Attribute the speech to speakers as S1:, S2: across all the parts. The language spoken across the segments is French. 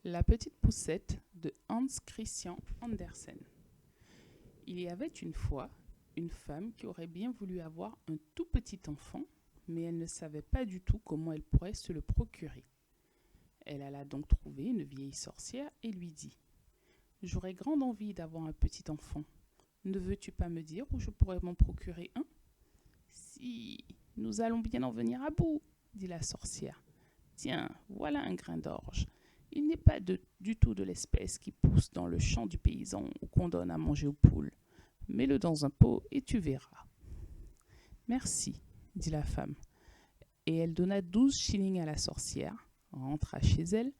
S1: La petite poussette de Hans Christian Andersen. Il y avait une fois une femme qui aurait bien voulu avoir un tout petit enfant, mais elle ne savait pas du tout comment elle pourrait se le procurer. Elle alla donc trouver une vieille sorcière et lui dit « J'aurais grande envie d'avoir un petit enfant. Ne veux-tu pas me dire où je pourrais m'en procurer un ?»« Si, nous allons bien en venir à bout, » dit la sorcière. « Tiens, voilà un grain d'orge. Il n'est pas du tout de l'espèce qui pousse dans le champ du paysan ou qu'on donne à manger aux poules. Mets-le dans un pot et tu verras. »« Merci, » dit la femme. Et elle donna 12 shillings à la sorcière, rentra chez elle,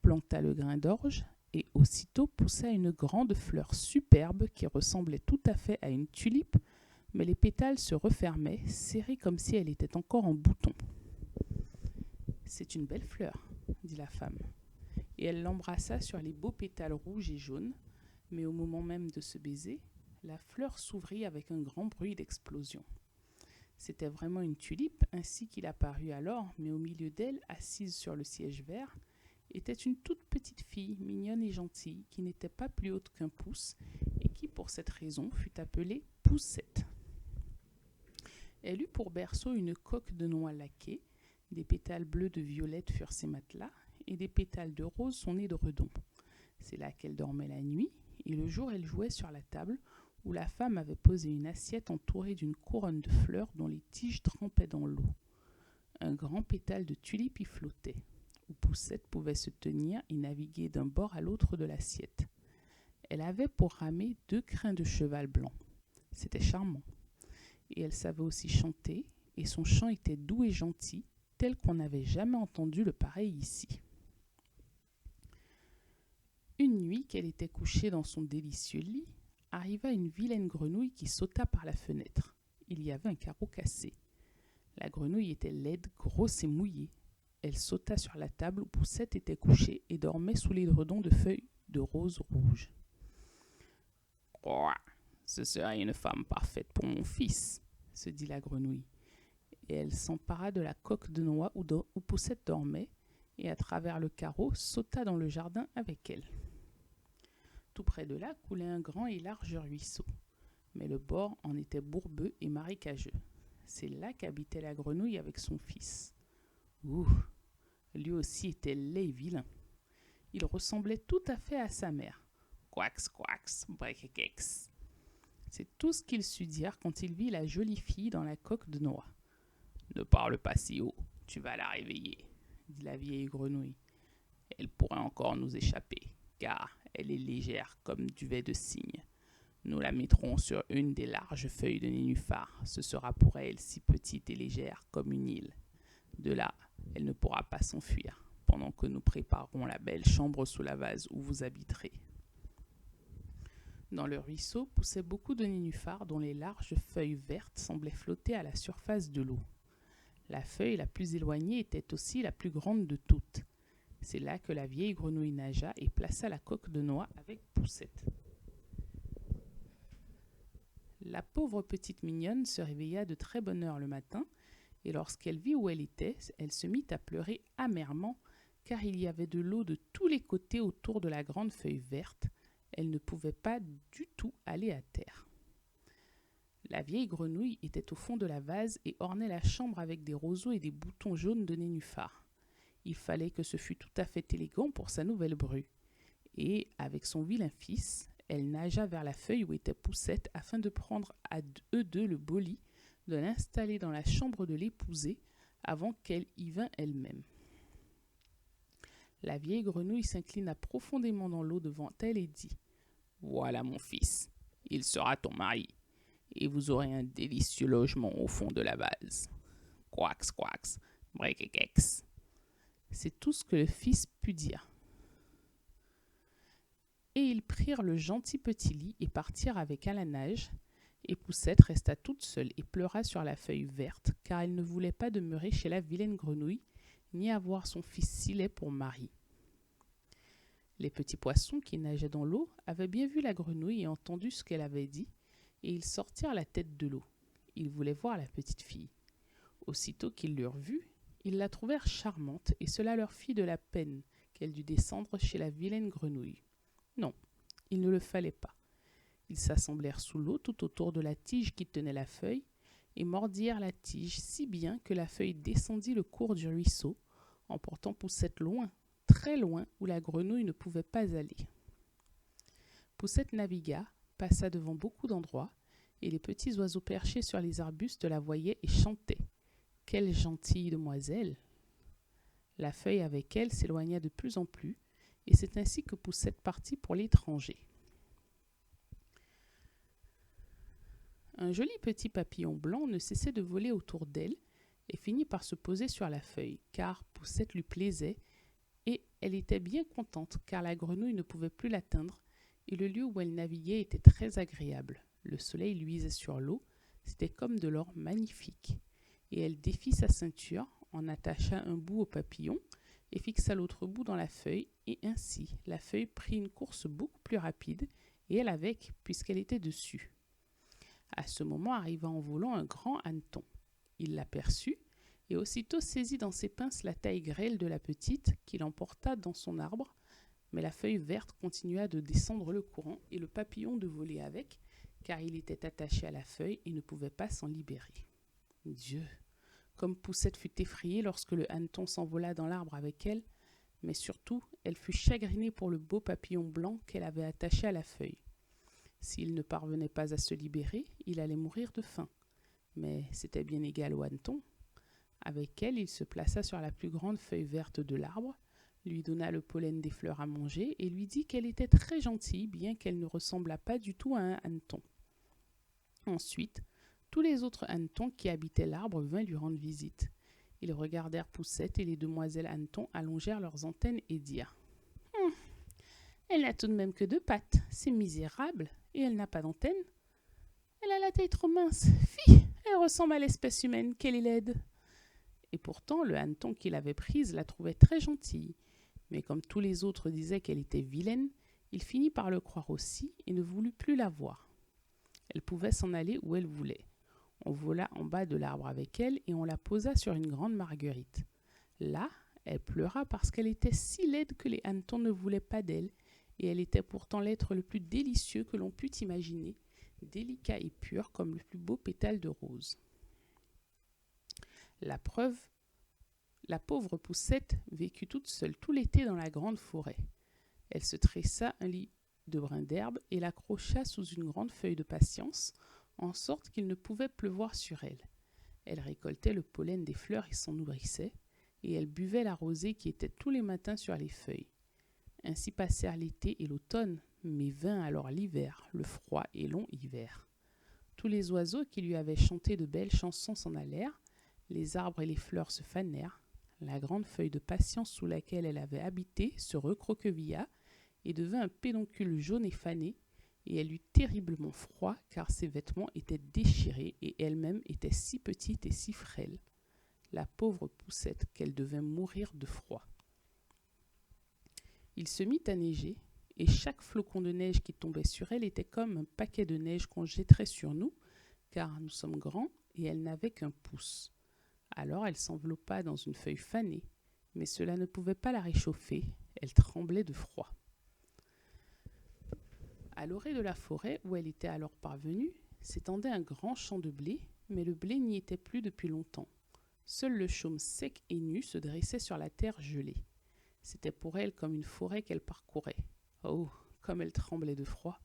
S1: planta le grain d'orge et aussitôt poussa une grande fleur superbe qui ressemblait tout à fait à une tulipe, mais les pétales se refermaient, serrés comme si elle était encore en bouton. « C'est une belle fleur, » dit la femme. Et elle l'embrassa sur les beaux pétales rouges et jaunes, mais au moment même de se baiser, la fleur s'ouvrit avec un grand bruit d'explosion. C'était vraiment une tulipe, ainsi qu'il apparut alors, mais au milieu d'elle, assise sur le siège vert, était une toute petite fille, mignonne et gentille, qui n'était pas plus haute qu'1 pouce, et qui, pour cette raison, fut appelée Poussette. Elle eut pour berceau une coque de noix laquée, des pétales bleus de violette furent ses matelas, et des pétales de rose son édredon. C'est là qu'elle dormait la nuit, et le jour elle jouait sur la table, où la femme avait posé une assiette entourée d'une couronne de fleurs dont les tiges trempaient dans l'eau. Un grand pétale de tulipe y flottait, où Poussette pouvait se tenir et naviguer d'un bord à l'autre de l'assiette. Elle avait pour ramer 2 crins de cheval blanc. C'était charmant. Et elle savait aussi chanter, et son chant était doux et gentil, tel qu'on n'avait jamais entendu le pareil ici. Une nuit qu'elle était couchée dans son délicieux lit, arriva une vilaine grenouille qui sauta par la fenêtre. Il y avait un carreau cassé. La grenouille était laide, grosse et mouillée. Elle sauta sur la table où Poussette était couchée et dormait sous l'édredon de feuilles de rose rouge. « Quoi, ce serait une femme parfaite pour mon fils, » se dit la grenouille. Et elle s'empara de la coque de noix où Poussette dormait, et à travers le carreau sauta dans le jardin avec elle. Tout près de là coulait un grand et large ruisseau, mais le bord en était bourbeux et marécageux. C'est là qu'habitait la grenouille avec son fils. Ouh, lui aussi était laid et vilain. Il ressemblait tout à fait à sa mère. Quax, quax, brekekex. C'est tout ce qu'il sut dire quand il vit la jolie fille dans la coque de noix. « Ne parle pas si haut, tu vas la réveiller, » dit la vieille grenouille. « Elle pourrait encore nous échapper, car elle est légère comme duvet de cygne. Nous la mettrons sur une des larges feuilles de nénuphar. Ce sera pour elle si petite et légère comme une île. De là, elle ne pourra pas s'enfuir, pendant que nous préparerons la belle chambre sous la vase où vous habiterez. » Dans le ruisseau poussaient beaucoup de nénuphars dont les larges feuilles vertes semblaient flotter à la surface de l'eau. La feuille la plus éloignée était aussi la plus grande de toutes. C'est là que la vieille grenouille nagea et plaça la coque de noix avec Poussette. La pauvre petite mignonne se réveilla de très bonne heure le matin, et lorsqu'elle vit où elle était, elle se mit à pleurer amèrement, car il y avait de l'eau de tous les côtés autour de la grande feuille verte. Elle ne pouvait pas du tout aller à terre. La vieille grenouille était au fond de la vase et ornait la chambre avec des roseaux et des boutons jaunes de nénuphar. Il fallait que ce fût tout à fait élégant pour sa nouvelle bru. Et, avec son vilain fils, elle nagea vers la feuille où était Poussette afin de prendre à eux deux le beau lit, de l'installer dans la chambre de l'épousée avant qu'elle y vînt elle-même. La vieille grenouille s'inclina profondément dans l'eau devant elle et dit « Voilà mon fils, il sera ton mari, et vous aurez un délicieux logement au fond de la vase. Quax, quax, brekekex. » C'est tout ce que le fils put dire. Et ils prirent le gentil petit lit et partirent avec à la nage, et Poussette resta toute seule et pleura sur la feuille verte, car elle ne voulait pas demeurer chez la vilaine grenouille, ni avoir son fils si laid pour mari. Les petits poissons qui nageaient dans l'eau avaient bien vu la grenouille et entendu ce qu'elle avait dit, et ils sortirent la tête de l'eau. Ils voulaient voir la petite fille. Aussitôt qu'ils l'eurent vue, ils la trouvèrent charmante, et cela leur fit de la peine, qu'elle dut descendre chez la vilaine grenouille. Non, il ne le fallait pas. Ils s'assemblèrent sous l'eau tout autour de la tige qui tenait la feuille et mordirent la tige si bien que la feuille descendit le cours du ruisseau, emportant Poussette loin, très loin, où la grenouille ne pouvait pas aller. Poussette navigua, passa devant beaucoup d'endroits, et les petits oiseaux perchés sur les arbustes la voyaient et chantaient. « Quelle gentille demoiselle !» La feuille avec elle s'éloigna de plus en plus, et c'est ainsi que Poussette partit pour l'étranger. Un joli petit papillon blanc ne cessait de voler autour d'elle et finit par se poser sur la feuille, car Poussette lui plaisait, et elle était bien contente, car la grenouille ne pouvait plus l'atteindre, et le lieu où elle naviguait était très agréable. Le soleil luisait sur l'eau, c'était comme de l'or magnifique. Et elle défit sa ceinture, en attacha un bout au papillon, et fixa l'autre bout dans la feuille, et ainsi la feuille prit une course beaucoup plus rapide, et elle avec, puisqu'elle était dessus. À ce moment arriva en volant un grand hanneton. Il l'aperçut, et aussitôt saisit dans ses pinces la taille grêle de la petite, qu'il emporta dans son arbre, mais la feuille verte continua de descendre le courant, et le papillon de voler avec, car il était attaché à la feuille et ne pouvait pas s'en libérer. Dieu! Comme Poussette fut effrayée lorsque le hanneton s'envola dans l'arbre avec elle, mais surtout, elle fut chagrinée pour le beau papillon blanc qu'elle avait attaché à la feuille. S'il ne parvenait pas à se libérer, il allait mourir de faim. Mais c'était bien égal au hanneton. Avec elle, il se plaça sur la plus grande feuille verte de l'arbre, lui donna le pollen des fleurs à manger et lui dit qu'elle était très gentille, bien qu'elle ne ressemblât pas du tout à un hanneton. Ensuite, tous les autres hannetons qui habitaient l'arbre vinrent lui rendre visite. Ils regardèrent Poussette et les demoiselles hannetons allongèrent leurs antennes et dirent « Elle n'a tout de même que 2 pattes, c'est misérable, et elle n'a pas d'antenne. Elle a la taille trop mince, fi, elle ressemble à l'espèce humaine, qu'elle est laide. » Et pourtant, le hanneton qui l'avait prise la trouvait très gentille. Mais comme tous les autres disaient qu'elle était vilaine, il finit par le croire aussi et ne voulut plus la voir. Elle pouvait s'en aller où elle voulait. On vola en bas de l'arbre avec elle et on la posa sur une grande marguerite. Là, elle pleura parce qu'elle était si laide que les hannetons ne voulaient pas d'elle, et elle était pourtant l'être le plus délicieux que l'on pût imaginer, délicat et pur comme le plus beau pétale de rose. La preuve, la pauvre Poussette vécut toute seule tout l'été dans la grande forêt. Elle se tressa un lit de brins d'herbe et l'accrocha sous une grande feuille de patience, en sorte qu'il ne pouvait pleuvoir sur elle. Elle récoltait le pollen des fleurs et s'en nourrissait, et elle buvait la rosée qui était tous les matins sur les feuilles. Ainsi passèrent l'été et l'automne, mais vint alors l'hiver, le froid et long hiver. Tous les oiseaux qui lui avaient chanté de belles chansons s'en allèrent, les arbres et les fleurs se fanèrent, la grande feuille de patience sous laquelle elle avait habité se recroquevilla et devint un pédoncule jaune et fané, et elle eut terriblement froid car ses vêtements étaient déchirés et elle-même était si petite et si frêle. La pauvre Poussette qu'elle devait mourir de froid. Il se mit à neiger, et chaque flocon de neige qui tombait sur elle était comme un paquet de neige qu'on jetterait sur nous, car nous sommes grands et elle n'avait qu'un pouce. Alors elle s'enveloppa dans une feuille fanée, mais cela ne pouvait pas la réchauffer, elle tremblait de froid. À l'orée de la forêt où elle était alors parvenue, s'étendait un grand champ de blé, mais le blé n'y était plus depuis longtemps. Seul le chaume sec et nu se dressait sur la terre gelée. C'était pour elle comme une forêt qu'elle parcourait. Oh, comme elle tremblait de froid.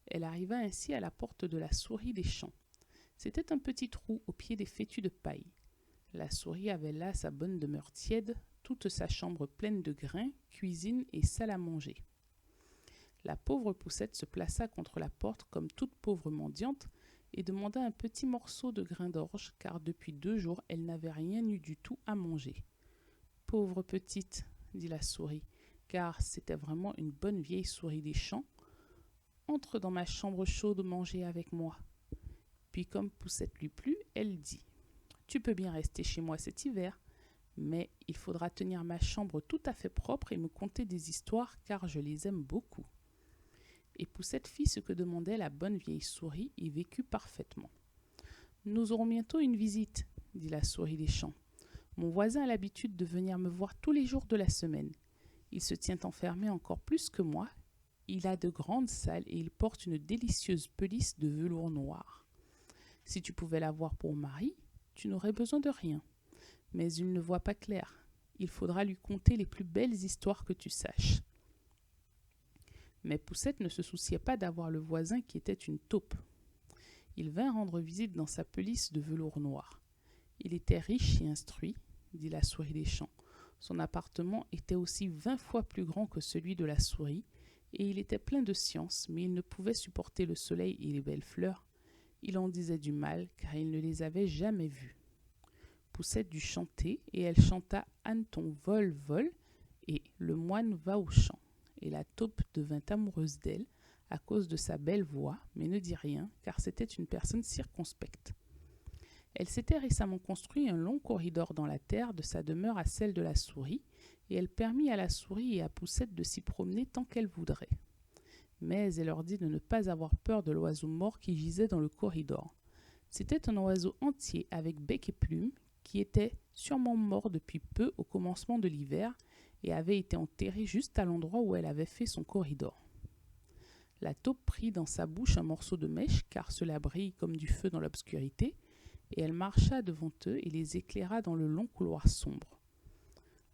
S1: Elle arriva ainsi à la porte de la souris des champs. C'était un petit trou au pied des fétus de paille. La souris avait là sa bonne demeure tiède, toute sa chambre pleine de grains, cuisine et salle à manger. La pauvre Poussette se plaça contre la porte comme toute pauvre mendiante et demanda un petit morceau de grain d'orge, car depuis 2 jours elle n'avait rien eu du tout à manger. « Pauvre petite, dit la souris, car c'était vraiment une bonne vieille souris des champs, entre dans ma chambre chaude manger avec moi. » Puis comme Poussette lui plut, elle dit « Tu peux bien rester chez moi cet hiver, mais il faudra tenir ma chambre tout à fait propre et me conter des histoires, car je les aime beaucoup. » Et Poussette fit ce que demandait la bonne vieille souris et vécut parfaitement. « Nous aurons bientôt une visite, dit la souris des champs. Mon voisin a l'habitude de venir me voir tous les jours de la semaine. Il se tient enfermé encore plus que moi. Il a de grandes salles et il porte une délicieuse pelisse de velours noir. Si tu pouvais l'avoir pour mari, tu n'aurais besoin de rien. Mais il ne voit pas clair. Il faudra lui conter les plus belles histoires que tu saches. » Mais Poussette ne se souciait pas d'avoir le voisin qui était une taupe. Il vint rendre visite dans sa pelisse de velours noir. Il était riche et instruit, dit la souris des champs. Son appartement était aussi 20 fois plus grand que celui de la souris, et il était plein de science, mais il ne pouvait supporter le soleil et les belles fleurs. Il en disait du mal, car il ne les avait jamais vues. Poussette dut chanter, et elle chanta « Hanneton vole, vole » et « Le moine va au champ ». Et la taupe devint amoureuse d'elle à cause de sa belle voix, mais ne dit rien, car c'était une personne circonspecte. Elle s'était récemment construit un long corridor dans la terre de sa demeure à celle de la souris, et elle permit à la souris et à Poussette de s'y promener tant qu'elle voudrait. Mais elle leur dit de ne pas avoir peur de l'oiseau mort qui gisait dans le corridor. C'était un oiseau entier avec bec et plumes qui était sûrement mort depuis peu au commencement de l'hiver et avait été enterré juste à l'endroit où elle avait fait son corridor. La taupe prit dans sa bouche un morceau de mèche, car cela brille comme du feu dans l'obscurité, et elle marcha devant eux et les éclaira dans le long couloir sombre.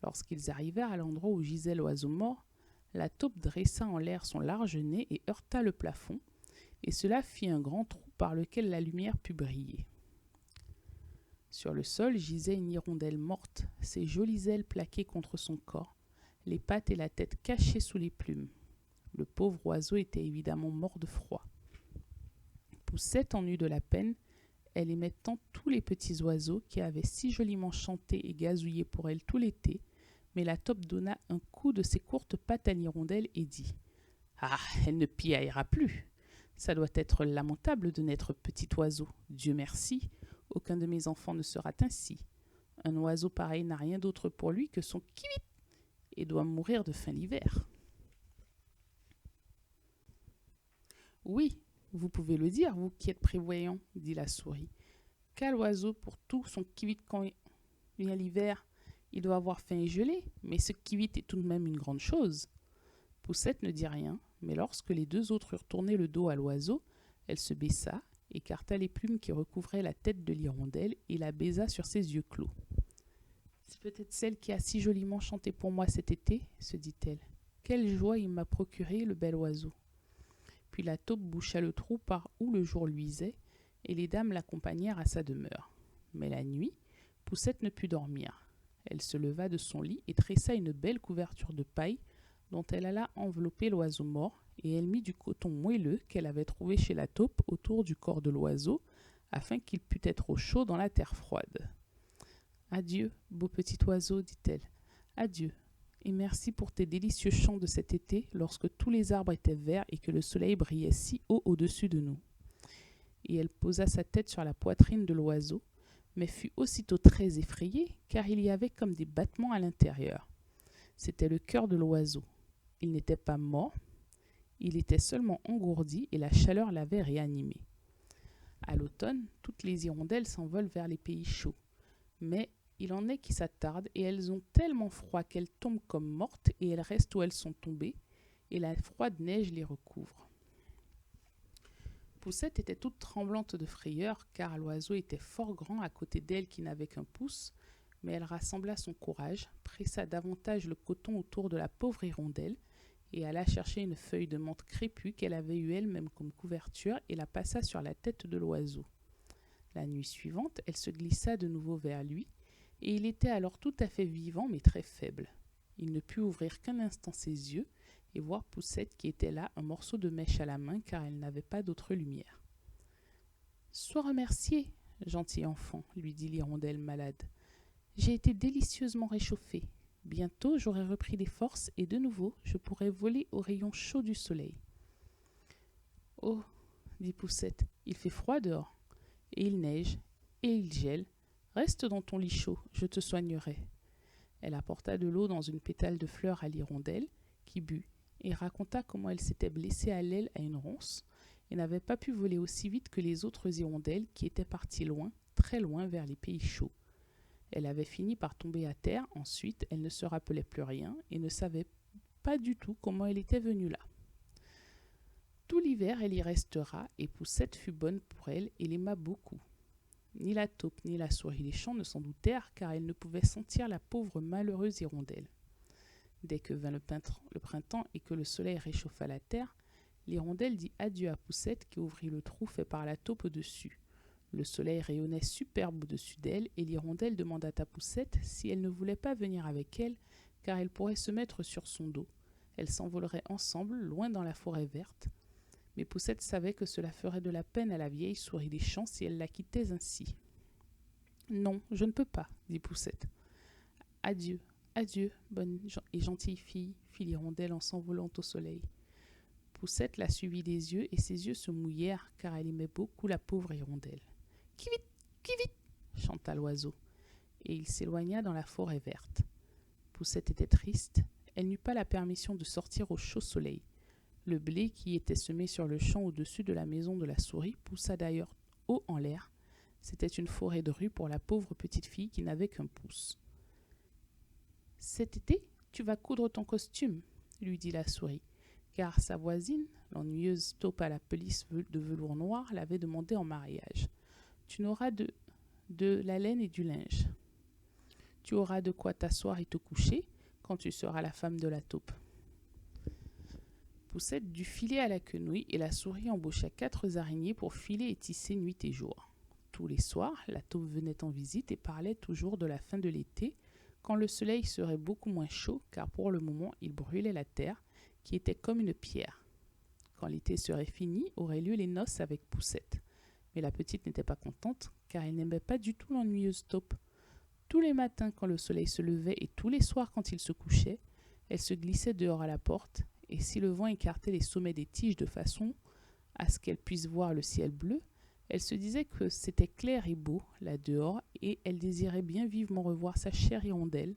S1: Lorsqu'ils arrivèrent à l'endroit où gisait l'oiseau mort, la taupe dressa en l'air son large nez et heurta le plafond, et cela fit un grand trou par lequel la lumière put briller. Sur le sol gisait une hirondelle morte, ses jolies ailes plaquées contre son corps, les pattes et la tête cachées sous les plumes. Le pauvre oiseau était évidemment mort de froid. Poussette en eut de la peine. Elle aimait tant tous les petits oiseaux qui avaient si joliment chanté et gazouillé pour elle tout l'été, mais la taupe donna un coup de ses courtes pattes à l'hirondelle et dit « Ah, elle ne piaillera plus. Ça doit être lamentable de n'être petit oiseau. Dieu merci, aucun de mes enfants ne sera ainsi. Un oiseau pareil n'a rien d'autre pour lui que son kivit et doit mourir de faim l'hiver. » « Oui, vous pouvez le dire, vous qui êtes prévoyant, dit la souris. Quel oiseau pour tout son kivit quand vient l'hiver? Il doit avoir faim et gelé, mais ce kivit est tout de même une grande chose. » Poussette ne dit rien, mais lorsque les deux autres eurent tourné le dos à l'oiseau, elle se baissa, écarta les plumes qui recouvraient la tête de l'hirondelle et la baisa sur ses yeux clos. « C'est peut-être celle qui a si joliment chanté pour moi cet été, se dit-elle. Quelle joie il m'a procuré, le bel oiseau. » Puis la taupe boucha le trou par où le jour luisait, et les dames l'accompagnèrent à sa demeure. Mais la nuit, Poussette ne put dormir. Elle se leva de son lit et tressa une belle couverture de paille dont elle alla envelopper l'oiseau mort, et elle mit du coton moelleux qu'elle avait trouvé chez la taupe autour du corps de l'oiseau, afin qu'il pût être au chaud dans la terre froide. « Adieu, beau petit oiseau, dit-elle. Adieu. Et merci pour tes délicieux chants de cet été, lorsque tous les arbres étaient verts et que le soleil brillait si haut au-dessus de nous. » Et elle posa sa tête sur la poitrine de l'oiseau, mais fut aussitôt très effrayée, car il y avait comme des battements à l'intérieur. C'était le cœur de l'oiseau. Il n'était pas mort, il était seulement engourdi et la chaleur l'avait réanimé. À l'automne, toutes les hirondelles s'envolent vers les pays chauds, mais il en est qui s'attardent et elles ont tellement froid qu'elles tombent comme mortes et elles restent où elles sont tombées et la froide neige les recouvre. Poussette était toute tremblante de frayeur car l'oiseau était fort grand à côté d'elle qui n'avait qu'un pouce, mais elle rassembla son courage, pressa davantage le coton autour de la pauvre hirondelle et alla chercher une feuille de menthe crépue qu'elle avait eue elle-même comme couverture et la passa sur la tête de l'oiseau. La nuit suivante, elle se glissa de nouveau vers lui, et il était alors tout à fait vivant mais très faible. Il ne put ouvrir qu'un instant ses yeux et voir Poussette qui était là, un morceau de mèche à la main car elle n'avait pas d'autre lumière. « Sois remercié, gentil enfant, lui dit l'hirondelle malade. J'ai été délicieusement réchauffée. Bientôt j'aurai repris des forces et de nouveau je pourrai voler aux rayons chauds du soleil. »« Oh, dit Poussette, il fait froid dehors, et il neige, et il gèle. Reste dans ton lit chaud, je te soignerai. » Elle apporta de l'eau dans une pétale de fleur à l'hirondelle, qui but, et raconta comment elle s'était blessée à l'aile à une ronce, et n'avait pas pu voler aussi vite que les autres hirondelles qui étaient parties loin, très loin vers les pays chauds. Elle avait fini par tomber à terre, ensuite elle ne se rappelait plus rien et ne savait pas du tout comment elle était venue là. Tout l'hiver, elle y restera, et Poussette fut bonne pour elle et l'aima beaucoup. Ni la taupe ni la souris des champs ne s'en doutèrent, car elles ne pouvaient sentir la pauvre malheureuse hirondelle. Dès que vint le printemps et que le soleil réchauffa la terre, l'hirondelle dit adieu à Poussette qui ouvrit le trou fait par la taupe au-dessus. Le soleil rayonnait superbe au-dessus d'elle et l'hirondelle demanda à Poussette si elle ne voulait pas venir avec elle, car elle pourrait se mettre sur son dos. Elles s'envoleraient ensemble, loin dans la forêt verte. Mais Poussette savait que cela ferait de la peine à la vieille souris des champs si elle la quittait ainsi. « Non, je ne peux pas, dit Poussette. « Adieu, adieu, bonne et gentille fille, fit l'hirondelle en s'envolant au soleil. Poussette la suivit des yeux et ses yeux se mouillèrent car elle aimait beaucoup la pauvre hirondelle. « Qui vite !» chanta l'oiseau, et il s'éloigna dans la forêt verte. Poussette était triste, elle n'eut pas la permission de sortir au chaud soleil. Le blé qui était semé sur le champ au-dessus de la maison de la souris poussa d'ailleurs haut en l'air. C'était une forêt de rue pour la pauvre petite fille qui n'avait qu'un pouce. « Cet été, tu vas coudre ton costume, lui dit la souris, car sa voisine, l'ennuyeuse taupe à la pelisse de velours noir, l'avait demandé en mariage. Tu n'auras de la laine et du linge. Tu auras de quoi t'asseoir et te coucher quand tu seras la femme de la taupe. » Poussette dut filer à la quenouille et la souris embaucha 4 araignées pour filer et tisser nuit et jour. Tous les soirs, la taupe venait en visite et parlait toujours de la fin de l'été, quand le soleil serait beaucoup moins chaud, car pour le moment il brûlait la terre, qui était comme une pierre. Quand l'été serait fini, auraient lieu les noces avec Poussette. Mais la petite n'était pas contente, car elle n'aimait pas du tout l'ennuyeuse taupe. Tous les matins quand le soleil se levait et tous les soirs quand il se couchait, elle se glissait dehors à la porte, et si le vent écartait les sommets des tiges de façon à ce qu'elle puisse voir le ciel bleu, elle se disait que c'était clair et beau, là dehors, et elle désirait bien vivement revoir sa chère hirondelle,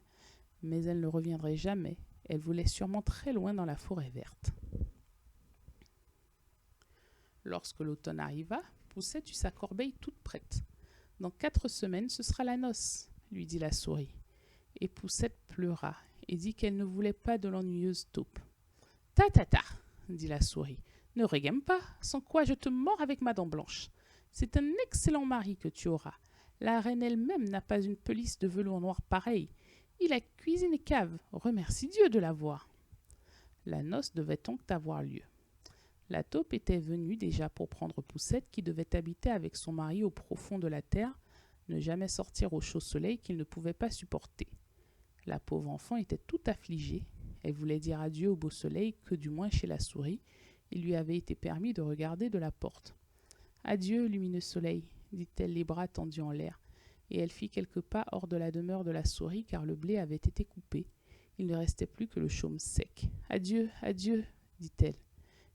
S1: mais elle ne reviendrait jamais, elle volait sûrement très loin dans la forêt verte. Lorsque l'automne arriva, Poussette eut sa corbeille toute prête. « Dans 4 semaines, ce sera la noce, » lui dit la souris. Et Poussette pleura et dit qu'elle ne voulait pas de l'ennuyeuse taupe. « Ta, dit la souris, ne régame pas, sans quoi je te mords avec ma dent blanche. C'est un excellent mari que tu auras. La reine elle-même n'a pas une pelisse de velours noir pareille. Il a cuisine et cave, remercie Dieu de l'avoir. » La noce devait donc avoir lieu. La taupe était venue déjà pour prendre Poussette qui devait habiter avec son mari au profond de la terre, ne jamais sortir au chaud soleil qu'il ne pouvait pas supporter. La pauvre enfant était tout affligée. Elle voulait dire adieu au beau soleil que, du moins chez la souris, il lui avait été permis de regarder de la porte. « Adieu, lumineux soleil, » dit-elle les bras tendus en l'air, et elle fit quelques pas hors de la demeure de la souris car le blé avait été coupé. Il ne restait plus que le chaume sec. « Adieu, adieu, » dit-elle,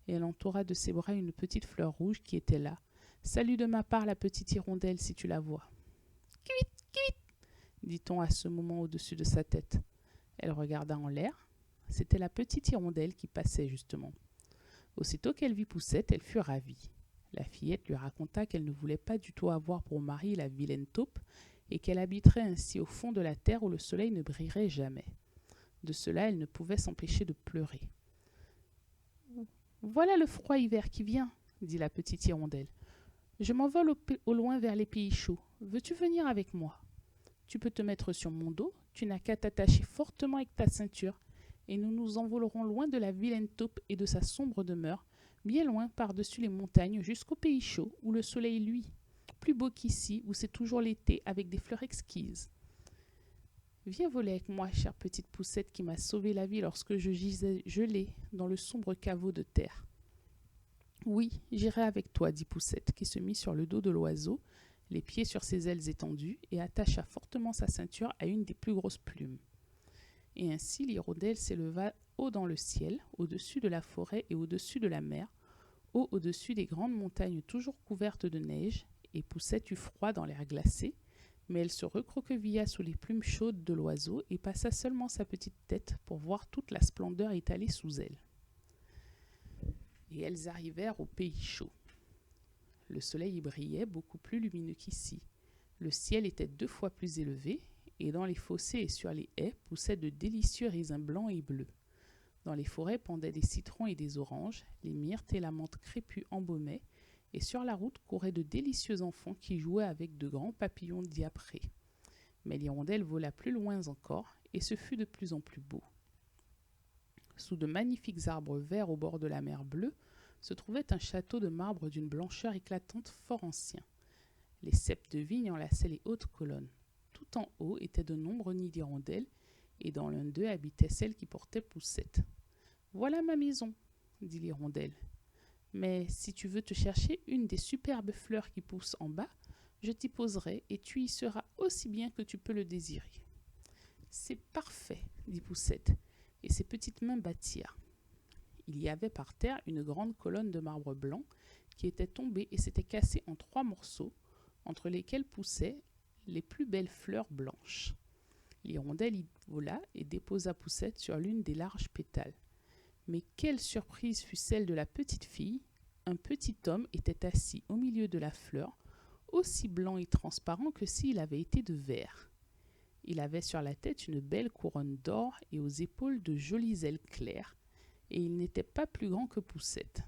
S1: et elle entoura de ses bras une petite fleur rouge qui était là. « Salut de ma part la petite hirondelle si tu la vois. »« Quivit, quivit » dit-on à ce moment au-dessus de sa tête. Elle regarda en l'air. C'était la petite hirondelle qui passait justement. Aussitôt qu'elle vit Poussette, elle fut ravie. La fillette lui raconta qu'elle ne voulait pas du tout avoir pour mari la vilaine taupe et qu'elle habiterait ainsi au fond de la terre où le soleil ne brillerait jamais. De cela, elle ne pouvait s'empêcher de pleurer. « Voilà le froid hiver qui vient, » dit la petite hirondelle. « Je m'envole au loin vers les pays chauds. Veux-tu venir avec moi ? Tu peux te mettre sur mon dos, tu n'as qu'à t'attacher fortement avec ta ceinture, et nous nous envolerons loin de la vilaine taupe et de sa sombre demeure, bien loin par-dessus les montagnes jusqu'au pays chaud, où le soleil luit, plus beau qu'ici, où c'est toujours l'été avec des fleurs exquises. Viens voler avec moi, chère petite Poussette qui m'a sauvé la vie lorsque je gisais gelée dans le sombre caveau de terre. »« Oui, j'irai avec toi, dit Poussette, qui se mit sur le dos de l'oiseau, les pieds sur ses ailes étendues, et attacha fortement sa ceinture à une des plus grosses plumes. Et ainsi l'hirondelle s'éleva haut dans le ciel, au-dessus de la forêt et au-dessus de la mer, haut au-dessus des grandes montagnes toujours couvertes de neige, et Poussette eut froid dans l'air glacé, mais elle se recroquevilla sous les plumes chaudes de l'oiseau et passa seulement sa petite tête pour voir toute la splendeur étalée sous elle. Et elles arrivèrent au pays chaud. Le soleil y brillait beaucoup plus lumineux qu'ici. Le ciel était 2 fois plus élevé, et dans les fossés et sur les haies poussaient de délicieux raisins blancs et bleus. Dans les forêts pendaient des citrons et des oranges, les myrtes et la menthe crépue embaumaient, et sur la route couraient de délicieux enfants qui jouaient avec de grands papillons diaprés. Mais l'hirondelle vola plus loin encore, et ce fut de plus en plus beau. Sous de magnifiques arbres verts au bord de la mer Bleue, se trouvait un château de marbre d'une blancheur éclatante fort ancien. Les ceps de vigne enlaçaient les hautes colonnes. Tout en haut étaient de nombreux nids d'hirondelles, et dans l'un d'eux habitait celle qui portait Poussette. « Voilà ma maison, dit l'hirondelle. Mais si tu veux te chercher une des superbes fleurs qui poussent en bas, je t'y poserai et tu y seras aussi bien que tu peux le désirer. »« C'est parfait, dit Poussette, et ses petites mains battirent. Il y avait par terre une grande colonne de marbre blanc qui était tombée et s'était cassée en 3 morceaux, entre lesquels poussaient les plus belles fleurs blanches. L'hirondelle y vola et déposa Poussette sur l'une des larges pétales. Mais quelle surprise fut celle de la petite fille! Un petit homme était assis au milieu de la fleur, aussi blanc et transparent que s'il avait été de verre. Il avait sur la tête une belle couronne d'or et aux épaules de jolies ailes claires, et il n'était pas plus grand que Poussette.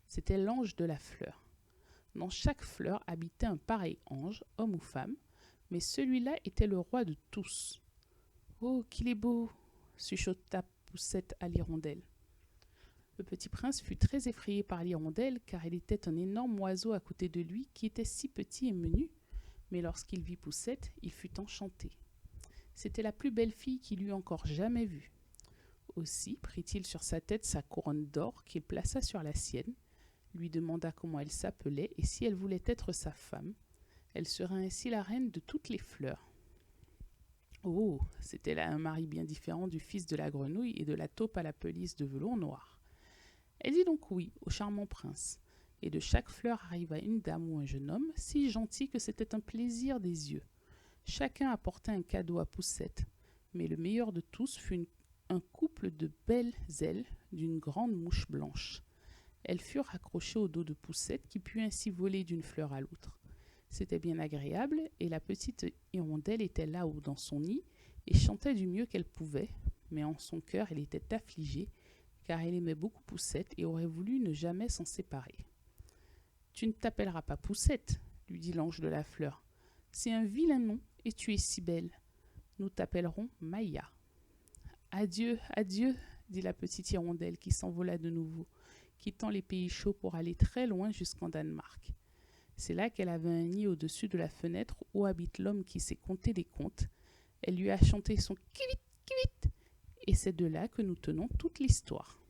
S1: C'était l'ange de la fleur. Dans chaque fleur habitait un pareil ange, homme ou femme, mais celui-là était le roi de tous. « Oh, qu'il est beau !» chuchota Poussette à l'hirondelle. Le petit prince fut très effrayé par l'hirondelle, car elle était un énorme oiseau à côté de lui qui était si petit et menu, mais lorsqu'il vit Poussette, il fut enchanté. C'était la plus belle fille qu'il eût encore jamais vue. Aussi prit-il sur sa tête sa couronne d'or qu'il plaça sur la sienne, lui demanda comment elle s'appelait et si elle voulait être sa femme. Elle serait ainsi la reine de toutes les fleurs. Oh, c'était là un mari bien différent du fils de la grenouille et de la taupe à la pelisse de velours noir. Elle dit donc oui au charmant prince, et de chaque fleur arriva une dame ou un jeune homme, si gentil que c'était un plaisir des yeux. Chacun apportait un cadeau à Poussette, mais le meilleur de tous fut un couple de belles ailes d'une grande mouche blanche. Elles furent accrochées au dos de Poussette, qui put ainsi voler d'une fleur à l'autre. C'était bien agréable, et la petite hirondelle était là-haut dans son nid, et chantait du mieux qu'elle pouvait, mais en son cœur elle était affligée, car elle aimait beaucoup Poussette et aurait voulu ne jamais s'en séparer. « Tu ne t'appelleras pas Poussette, lui dit l'ange de la fleur. C'est un vilain nom, et tu es si belle. Nous t'appellerons Maïa. »« Adieu, adieu, dit la petite hirondelle qui s'envola de nouveau, quittant les pays chauds pour aller très loin jusqu'en Danemark. C'est là qu'elle avait un nid au-dessus de la fenêtre où habite l'homme qui sait compter des contes. Elle lui a chanté son kivit, kivit, et c'est de là que nous tenons toute l'histoire.